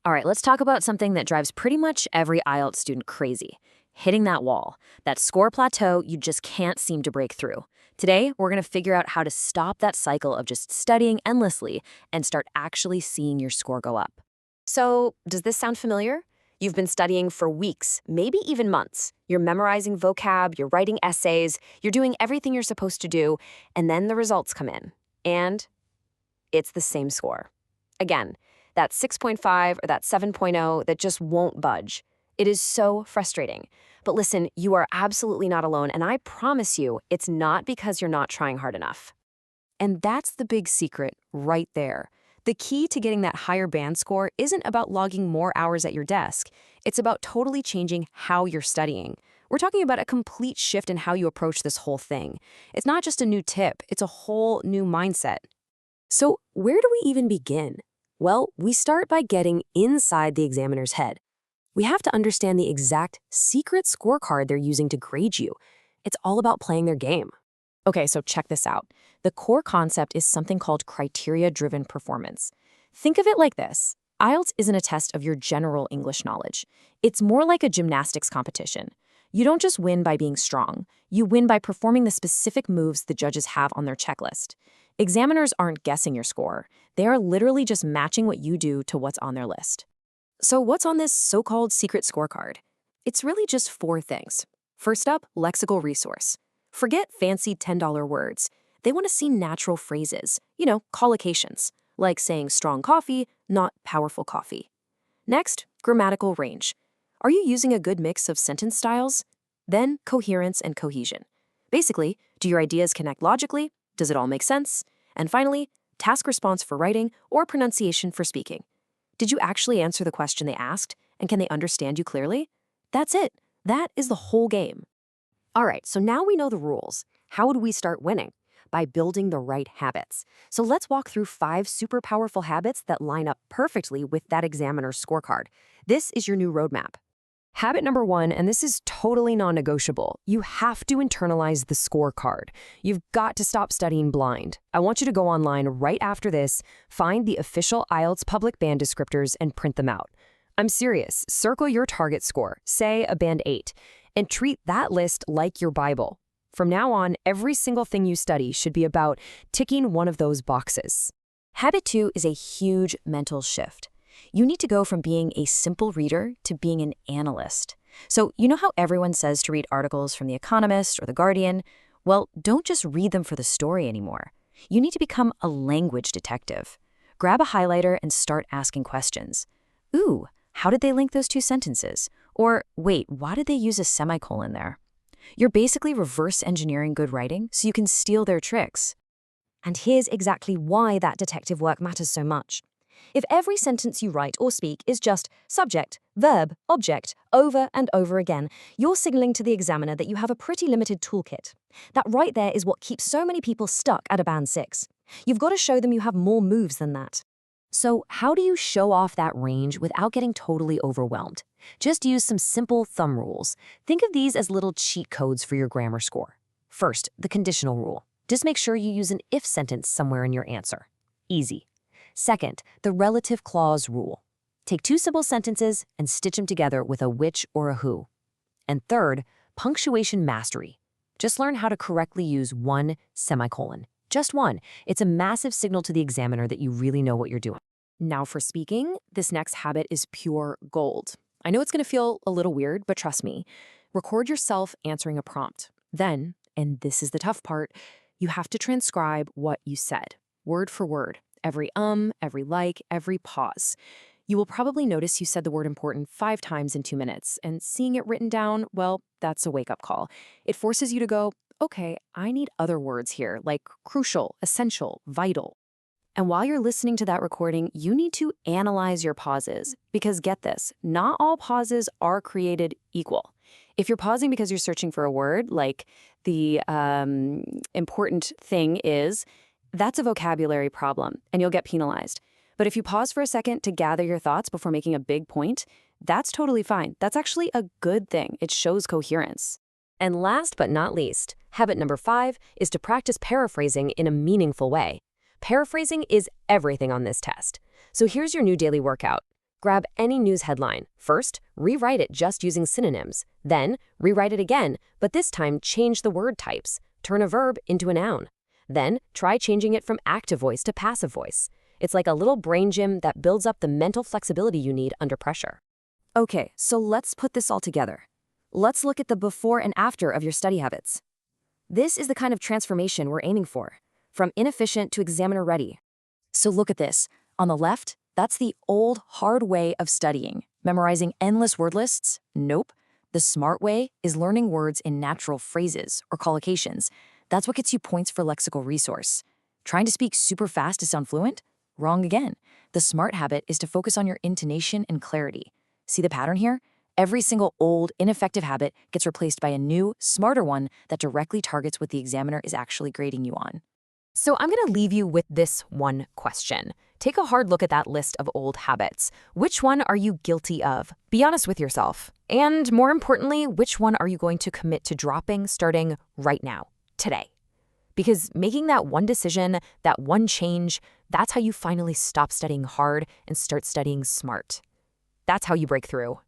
All right, let's talk about something that drives pretty much every IELTS student crazy. Hitting that wall, that score plateau you just can't seem to break through. Today, we're going to figure out how to stop that cycle of just studying endlessly and start actually seeing your score go up. So, does this sound familiar? You've been studying for weeks, maybe even months. You're memorizing vocab, you're writing essays, you're doing everything you're supposed to do, and then the results come in. And it's the same score. Again, that 6.5 or that 7.0 that just won't budge. It is so frustrating. But listen, you are absolutely not alone, and I promise you, it's not because you're not trying hard enough. And that's the big secret right there. The key to getting that higher band score isn't about logging more hours at your desk. It's about totally changing how you're studying. We're talking about a complete shift in how you approach this whole thing. It's not just a new tip, it's a whole new mindset. So where do we even begin? Well, we start by getting inside the examiner's head. We have to understand the exact secret scorecard they're using to grade you. It's all about playing their game. Okay, so check this out. The core concept is something called criteria-driven performance. Think of it like this. IELTS isn't a test of your general English knowledge. It's more like a gymnastics competition. You don't just win by being strong. You win by performing the specific moves the judges have on their checklist. Examiners aren't guessing your score. They are literally just matching what you do to what's on their list. So what's on this so-called secret scorecard? It's really just 4 things. First up, lexical resource. Forget fancy $10 words. They want to see natural phrases, collocations, like saying strong coffee, not powerful coffee. Next, grammatical range. Are you using a good mix of sentence styles? Then, coherence and cohesion. Basically, do your ideas connect logically? Does it all make sense? And finally, task response for writing or pronunciation for speaking. Did you actually answer the question they asked, and can they understand you clearly? That's it. That is the whole game. All right, so now we know the rules. How do we start winning? By building the right habits. So let's walk through 5 super powerful habits that line up perfectly with that examiner's scorecard. This is your new roadmap. Habit number 1, and this is totally non-negotiable. You have to internalize the scorecard. You've got to stop studying blind. I want you to go online right after this, find the official IELTS public band descriptors, and print them out. I'm serious. Circle your target score, say a band 8, and treat that list like your Bible. From now on, every single thing you study should be about ticking one of those boxes. Habit 2 is a huge mental shift. You need to go from being a simple reader to being an analyst. So you know how everyone says to read articles from The Economist or The Guardian? Well, don't just read them for the story anymore. You need to become a language detective. Grab a highlighter and start asking questions. Ooh, how did they link those 2 sentences? Or wait, why did they use a semicolon there? You're basically reverse engineering good writing so you can steal their tricks. And here's exactly why that detective work matters so much. If every sentence you write or speak is just subject, verb, object, over and over again, you're signaling to the examiner that you have a pretty limited toolkit. That right there is what keeps so many people stuck at a band 6. You've got to show them you have more moves than that. So how do you show off that range without getting totally overwhelmed? Just use some simple thumb rules. Think of these as little cheat codes for your grammar score. First, the conditional rule. Just make sure you use an if sentence somewhere in your answer. Easy. Second, the relative clause rule. Take 2 simple sentences and stitch them together with a which or a who. And third, punctuation mastery. Just learn how to correctly use 1 semicolon. Just 1. It's a massive signal to the examiner that you really know what you're doing. Now for speaking, this next habit is pure gold. I know it's going to feel a little weird, but trust me. Record yourself answering a prompt. Then, and this is the tough part, you have to transcribe what you said, word for word. Every every like, every pause. You will probably notice you said the word important 5 times in 2 minutes, and seeing it written down, well, that's a wake-up call. It forces you to go, okay, I need other words here, like crucial, essential, vital. And while you're listening to that recording, you need to analyze your pauses, because get this, not all pauses are created equal. If you're pausing because you're searching for a word, like the important thing is, that's a vocabulary problem, and you'll get penalized. But if you pause for a second to gather your thoughts before making a big point, that's totally fine. That's actually a good thing. It shows coherence. And last but not least, habit number 5 is to practice paraphrasing in a meaningful way. Paraphrasing is everything on this test. So here's your new daily workout. Grab any news headline. First, rewrite it just using synonyms. Then, rewrite it again, but this time change the word types. Turn a verb into a noun. Then, try changing it from active voice to passive voice. It's like a little brain gym that builds up the mental flexibility you need under pressure. Okay, so let's put this all together. Let's look at the before and after of your study habits. This is the kind of transformation we're aiming for, from inefficient to examiner ready. So look at this. On the left, that's the old, hard way of studying. Memorizing endless word lists? Nope. The smart way is learning words in natural phrases or collocations. That's what gets you points for lexical resource. Trying to speak super fast to sound fluent? Wrong again. The smart habit is to focus on your intonation and clarity. See the pattern here? Every single old, ineffective habit gets replaced by a new, smarter one that directly targets what the examiner is actually grading you on. So I'm going to leave you with this one question. Take a hard look at that list of old habits. Which one are you guilty of? Be honest with yourself. And more importantly, which one are you going to commit to dropping starting right now, today? Because making that one decision, that one change, that's how you finally stop studying hard and start studying smart. That's how you break through.